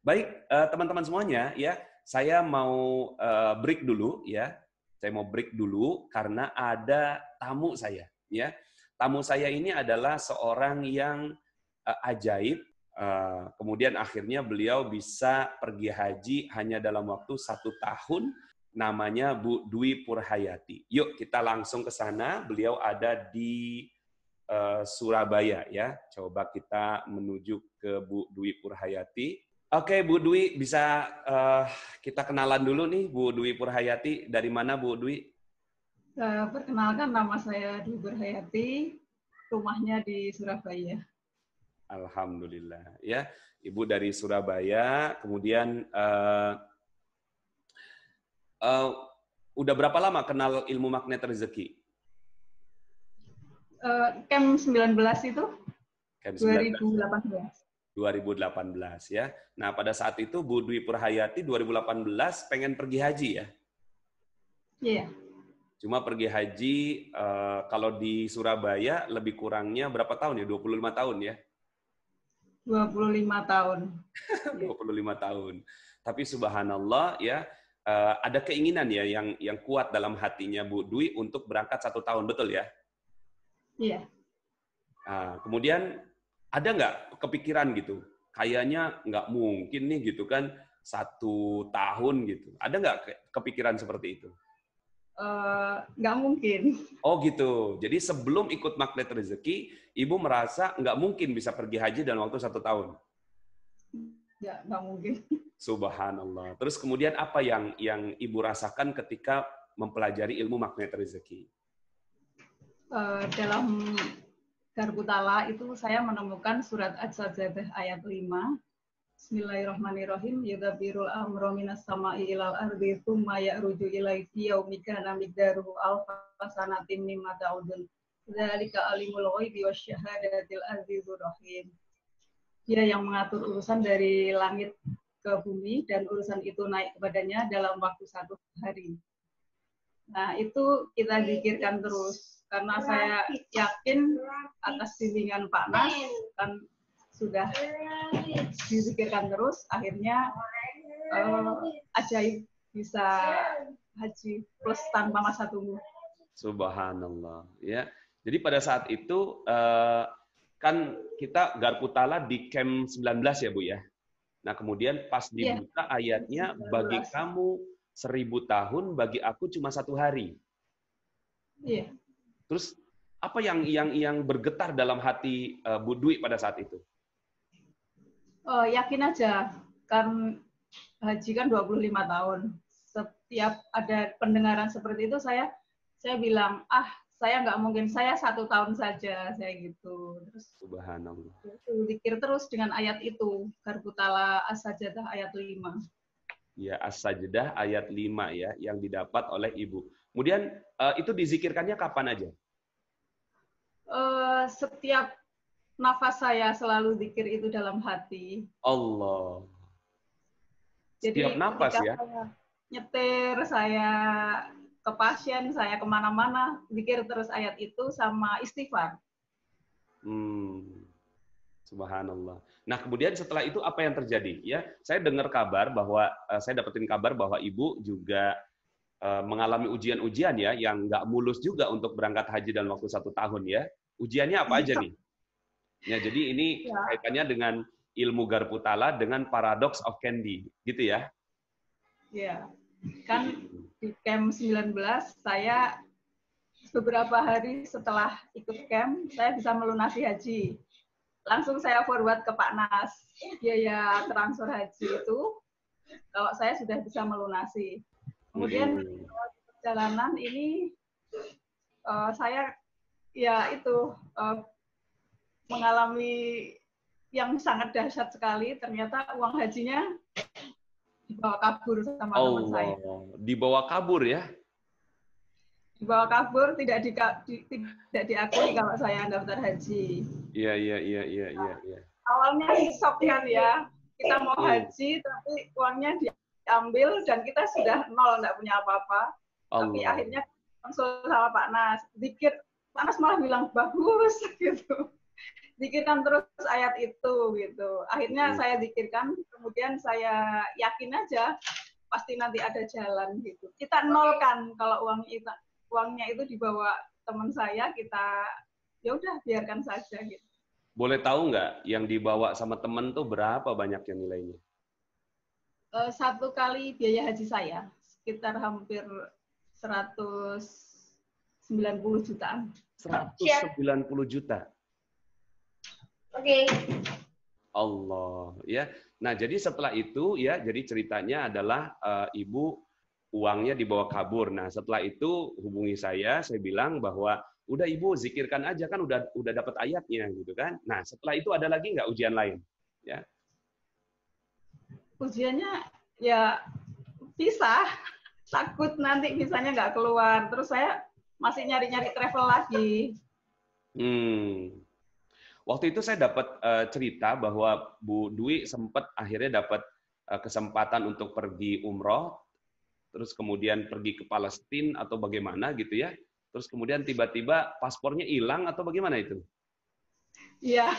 Baik, teman-teman semuanya, ya, saya mau break dulu, ya. Saya mau break dulu karena ada tamu saya, ya. Tamu saya ini adalah seorang yang ajaib. Kemudian akhirnya beliau bisa pergi haji hanya dalam waktu 1 tahun. Namanya Bu Dwi Purhayati. Yuk kita langsung ke sana. Beliau ada di Surabaya, ya. Coba kita menuju ke Bu Dwi Purhayati. Oke, Bu Dwi, bisa kita kenalan dulu nih, Bu Dwi Purhayati. Dari mana, Bu Dwi? Perkenalkan, nama saya Dwi Purhayati, rumahnya di Surabaya. Alhamdulillah, ya. Ibu dari Surabaya, kemudian udah berapa lama kenal ilmu magnet rezeki? Camp 19 itu Camp 2018. 2018, ya. Nah, pada saat itu Bu Dwi Purhayati 2018 pengen pergi haji, ya? Iya. Cuma pergi haji, kalau di Surabaya lebih kurangnya berapa tahun ya? 25 tahun ya? 25 tahun. 25 tahun. Tapi subhanallah, ya, ada keinginan ya yang kuat dalam hatinya Bu Dwi untuk berangkat 1 tahun, betul ya? Iya. Nah, kemudian ada nggak kepikiran gitu? Kayaknya nggak mungkin nih gitu kan, 1 tahun gitu. Ada nggak kepikiran seperti itu? Nggak mungkin. Oh gitu. Jadi sebelum ikut Magnet Rezeki, Ibu merasa nggak mungkin bisa pergi haji dalam waktu 1 tahun? Nggak mungkin. Subhanallah. Terus kemudian apa yang Ibu rasakan ketika mempelajari ilmu Magnet Rezeki? Dalam Garbutala itu saya menemukan surat As-Sajdah ayat 5. Bismillahirrahmanirrahim. Yudabbirul amra minas sama'i ilal ardi tsumma ya'ruju ilaihi fi yaumin kana miqdaruhu alfa sanatin mimma ta'udun. Dzalika alimul ghaibi wasyahadatil azizur rahim. Dia yang mengatur urusan dari langit ke bumi dan urusan itu naik kepadanya dalam waktu 1 hari. Nah, itu kita zikirkan terus karena saya yakin atas bimbingan Pak Nas kan sudah dizikirkan terus, akhirnya ajaib bisa haji plus tanpa masa tunggu. Subhanallah, ya. Jadi pada saat itu kan kita Garputala di Camp 19 ya, Bu ya. Nah, kemudian pas dibuka ayatnya, bagi kamu 1000 tahun, bagi aku cuma 1 hari. Iya. Terus apa yang bergetar dalam hati Bu Dwi pada saat itu? Yakin aja, kan haji kan 25 tahun. Setiap ada pendengaran seperti itu, saya bilang, saya nggak mungkin, saya 1 tahun saja, saya gitu. Terus Subhanallah. Zikir terus dengan ayat itu, Garbutala As-Sajdah ayat 5. Ya, As-Sajdah ayat 5 ya, yang didapat oleh Ibu. Kemudian itu dizikirkannya kapan aja? Setiap nafas saya selalu zikir itu dalam hati. Allah. Setiap Jadi nafas ya? saya nyetir, saya ke pasien, saya kemana-mana, zikir terus ayat itu sama istighfar. Subhanallah. Nah, kemudian setelah itu apa yang terjadi? Ya, saya dengar kabar bahwa saya dapetin kabar bahwa Ibu juga mengalami ujian-ujian ya, yang nggak mulus juga untuk berangkat haji dalam waktu 1 tahun ya. Ujiannya apa aja nih? Ya, jadi ini kaitannya dengan ilmu Garputala dengan paradox of Candy, gitu ya? Ya, kan di Camp 19 saya beberapa hari setelah ikut camp, saya bisa melunasi haji. Langsung saya forward ke Pak Nas, biaya transfer haji itu, kalau saya sudah bisa melunasi. Kemudian perjalanan ini saya mengalami yang sangat dahsyat sekali. Ternyata uang hajinya dibawa kabur sama teman saya. Dibawa kabur ya? Dibawa kabur, tidak diakui kalau saya daftar haji. Iya. Awalnya shock kan ya, kita mau haji tapi uangnya diambil dan kita sudah nol, nggak punya apa-apa. Tapi akhirnya konsul sama Pak Nas, zikir, Pak Nas malah bilang bagus gitu. zikirkan terus ayat itu gitu. Akhirnya saya zikirkan, kemudian saya yakin aja pasti nanti ada jalan gitu. Kita nolkan kalau uangnya itu dibawa teman saya, kita ya udah biarkan saja gitu. Boleh tahu nggak yang dibawa sama temen tuh berapa banyaknya nilainya? Satu kali biaya haji saya sekitar hampir 190 jutaan. 190 juta. Oke. Allah, ya. Nah, jadi setelah itu ya, jadi ceritanya adalah ibu uangnya dibawa kabur. Nah, setelah itu hubungi saya bilang bahwa udah ibu zikirkan aja kan udah dapat ayatnya gitu kan. Nah, setelah itu ada lagi nggak ujian lain? Ya. Ujiannya ya pisah, takut nanti visanya nggak keluar. Terus saya masih nyari-nyari travel lagi. Waktu itu saya dapat cerita bahwa Bu Dwi sempat akhirnya dapat kesempatan untuk pergi umroh, terus kemudian pergi ke Palestina atau bagaimana gitu ya. Terus kemudian tiba-tiba paspornya hilang atau bagaimana itu? Iya,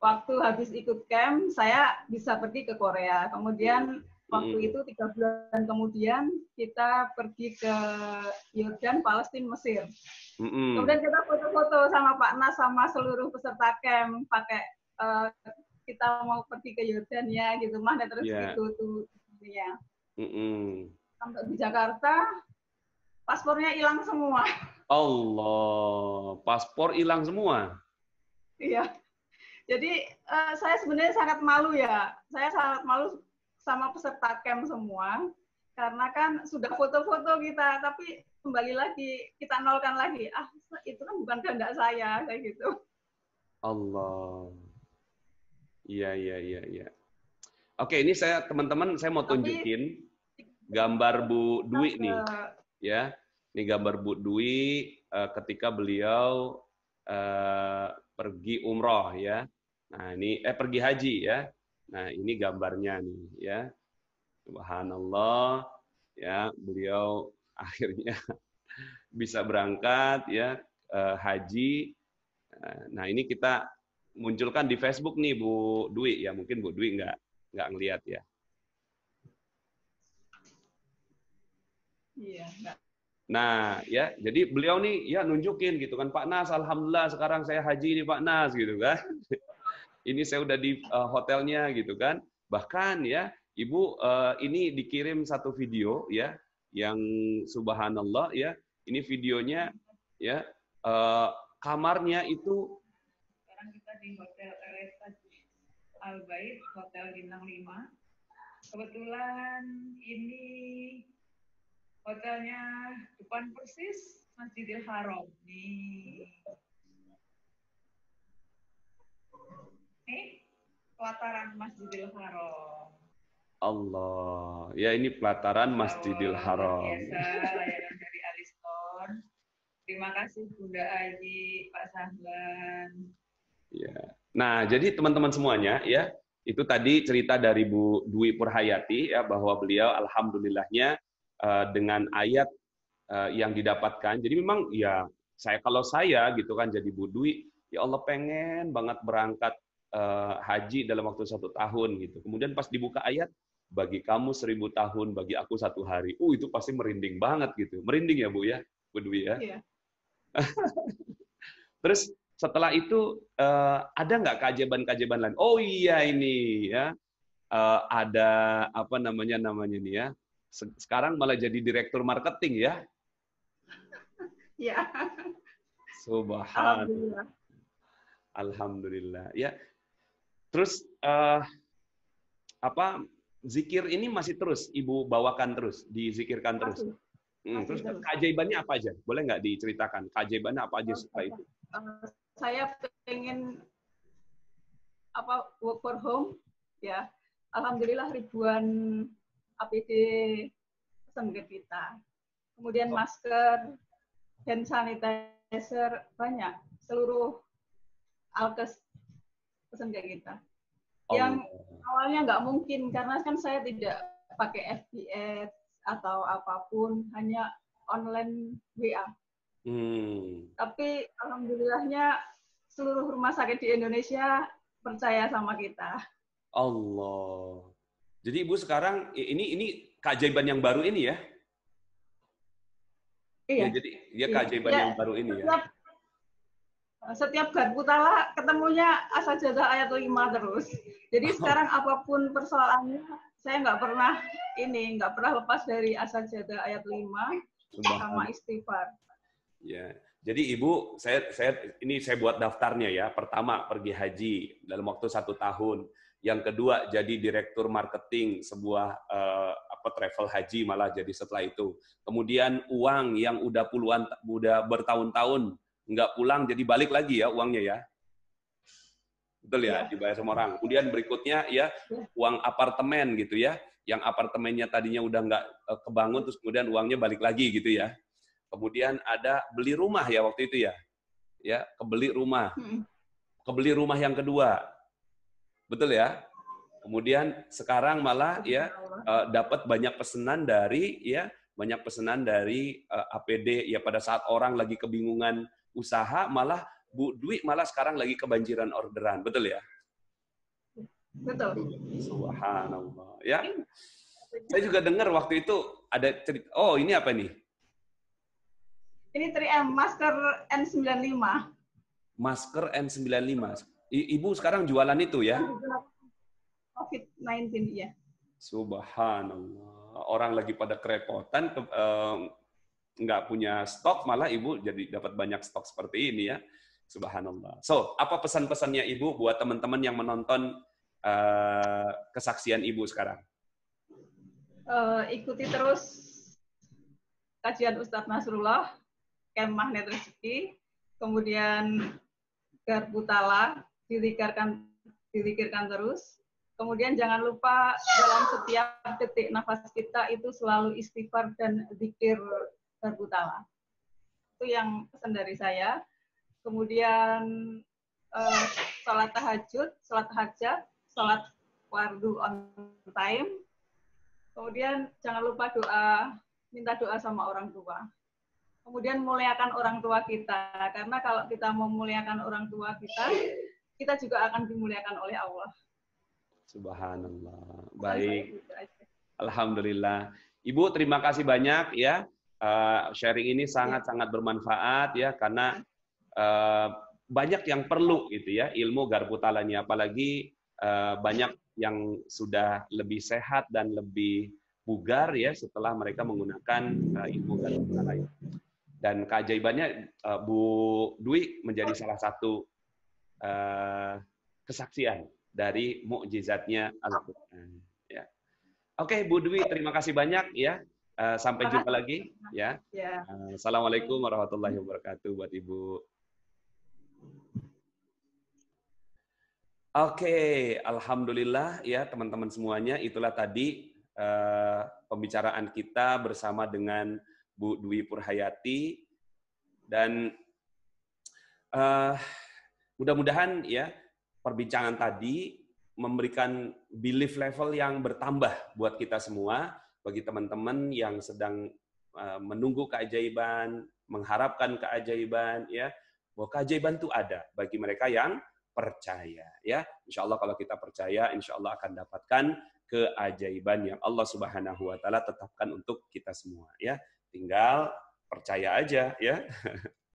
waktu habis ikut camp, saya bisa pergi ke Korea. Kemudian waktu itu 3 bulan kemudian kita pergi ke Yordan, Palestina, Mesir. Kemudian kita foto-foto sama Pak Nas sama seluruh peserta camp pakai kita mau pergi ke Yordan ya gitu mah dan terus gitu tuh ya. Sampai di Jakarta paspornya hilang semua. Allah, paspor hilang semua. Iya. Jadi saya sebenarnya sangat malu ya. Saya sangat malu sama peserta camp semua karena kan sudah foto-foto kita, tapi kembali lagi kita nolkan lagi. Ah, itu kan bukan kehendak saya kayak gitu. Allah. Iya. Oke, ini teman-teman saya mau tunjukin gambar Bu Dwi nih. Ya. Ini gambar Bu Dwi ketika beliau pergi umroh ya. Nah, ini pergi haji ya. Nah, ini gambarnya nih ya. Subhanallah ya, beliau akhirnya bisa berangkat ya haji. Nah, ini kita munculkan di Facebook nih Bu Dwi ya. Mungkin Bu Dwi nggak ngelihat ya. Iya, enggak. Nah, ya, jadi beliau nih ya nunjukin gitu kan, Pak Nas, alhamdulillah sekarang saya haji nih Pak Nas gitu kan. Ini saya udah di hotelnya gitu kan. Bahkan ya, Ibu ini dikirim satu video ya yang subhanallah ya. Ini videonya ya kamarnya itu Sekarang kita di Hotel Eresta Al-Bait, Hotel Bintang 5. Kebetulan ini hotelnya depan persis Masjidil Haram. Nih. Nih, pelataran Masjidil Haram. Allah. Ya, ini pelataran Masjidil Haram. Biasa, layanan dari Aliston. Terima kasih Bunda Aji, Pak Sahlan. Ya. Nah, jadi teman-teman semuanya ya, itu tadi cerita dari Bu Dwi Purhayati ya bahwa beliau alhamdulillahnya dengan ayat yang didapatkan. Jadi memang ya kalau saya gitu kan jadi Bu Dwi, ya Allah pengen banget berangkat haji dalam waktu 1 tahun gitu. Kemudian pas dibuka ayat, bagi kamu 1000 tahun, bagi aku 1 hari. Itu pasti merinding banget gitu. Merinding ya Bu ya, Bu Dwi ya. Iya. Terus setelah itu ada nggak keajaiban-keajaiban lain? Oh iya ini ya ada apa namanya ini ya. Sekarang malah jadi direktur marketing ya. Iya. Subhanallah. Alhamdulillah. Ya. Terus apa zikir ini masih terus Ibu bawakan terus, dizikirkan terus. Terus keajaibannya apa aja? Boleh nggak diceritakan? Keajaibannya apa aja setelah itu? Saya pengen work for home ya. Alhamdulillah ribuan APD pesan ke kita. Kemudian masker, hand sanitizer banyak. Seluruh alkes pesan ke kita. Yang awalnya nggak mungkin karena kan saya tidak pakai FBS atau apapun, hanya online WA. Tapi alhamdulillahnya seluruh rumah sakit di Indonesia percaya sama kita. Allah. Jadi Ibu sekarang ini keajaiban yang baru ini ya? Iya. Ya, jadi ya Iya. keajaiban Ya, yang baru ini ya. setiap Garpu Tala ketemunya As-Sajdah ayat 5 terus. Jadi sekarang apapun persoalannya, saya nggak pernah lepas dari As-Sajdah ayat 5 sama istighfar. Ya. Jadi Ibu, saya buat daftarnya ya. Pertama, pergi haji dalam waktu 1 tahun. Yang kedua, jadi direktur marketing sebuah travel haji malah jadi setelah itu. Kemudian uang yang udah bertahun-tahun nggak pulang, jadi balik lagi ya uangnya ya. Betul ya, dibayar sama orang. Kemudian berikutnya ya uang apartemen gitu ya. Yang apartemennya tadinya udah nggak kebangun, terus kemudian uangnya balik lagi gitu ya. Kemudian ada beli rumah ya waktu itu ya. Ya, kebeli rumah. Kebeli rumah yang kedua. Betul ya? Kemudian sekarang malah ya dapat banyak pesanan dari APD ya pada saat orang lagi kebingungan usaha, malah Bu Dwi malah sekarang lagi kebanjiran orderan. Betul ya? Betul. Subhanallah. Ya. Saya juga dengar waktu itu ada cerita. Oh, ini apa nih? Ini 3M, masker N95. Masker N95. Ibu sekarang jualan itu ya? COVID-19 ya. Subhanallah. Orang lagi pada kerepotan, nggak punya stok, malah Ibu jadi dapat banyak stok seperti ini ya. Subhanallah. So, apa pesan-pesannya Ibu buat teman-teman yang menonton kesaksian Ibu sekarang? Ikuti terus kajian Ustadz Nasrullah, Camp Magnet Rezeki, kemudian Garpu Tala, dizikirkan terus. Kemudian jangan lupa dalam setiap detik nafas kita itu selalu istighfar dan zikir Garpu Tala. Itu yang pesan dari saya. Kemudian sholat tahajud, sholat hajat, sholat fardu on time. Kemudian jangan lupa minta doa sama orang tua. Kemudian muliakan orang tua kita, karena kalau kita memuliakan orang tua kita juga akan dimuliakan oleh Allah. Subhanallah. Baik. Alhamdulillah. Ibu, terima kasih banyak ya. Sharing ini sangat-sangat bermanfaat ya, karena banyak yang perlu gitu ya ilmu Garpu Tala ini, apalagi banyak yang sudah lebih sehat dan lebih bugar ya setelah mereka menggunakan ilmu Garpu Tala ini. Dan keajaibannya Bu Dwi menjadi salah satu kesaksian dari mukjizatnya Al-Quran. Ya. Oke, Bu Dwi, terima kasih banyak ya. Sampai jumpa lagi ya. Assalamualaikum warahmatullahi wabarakatuh buat Ibu. Oke, alhamdulillah ya teman-teman semuanya, itulah tadi pembicaraan kita bersama dengan Bu Dwi Purhayati, dan mudah-mudahan ya perbincangan tadi memberikan belief level yang bertambah buat kita semua, bagi teman-teman yang sedang menunggu keajaiban, mengharapkan keajaiban ya, bahwa keajaiban itu ada bagi mereka yang percaya ya. Insya Allah kalau kita percaya, insya Allah akan dapatkan keajaiban yang Allah Subhanahu wa taala tetapkan untuk kita semua ya. Tinggal percaya aja ya.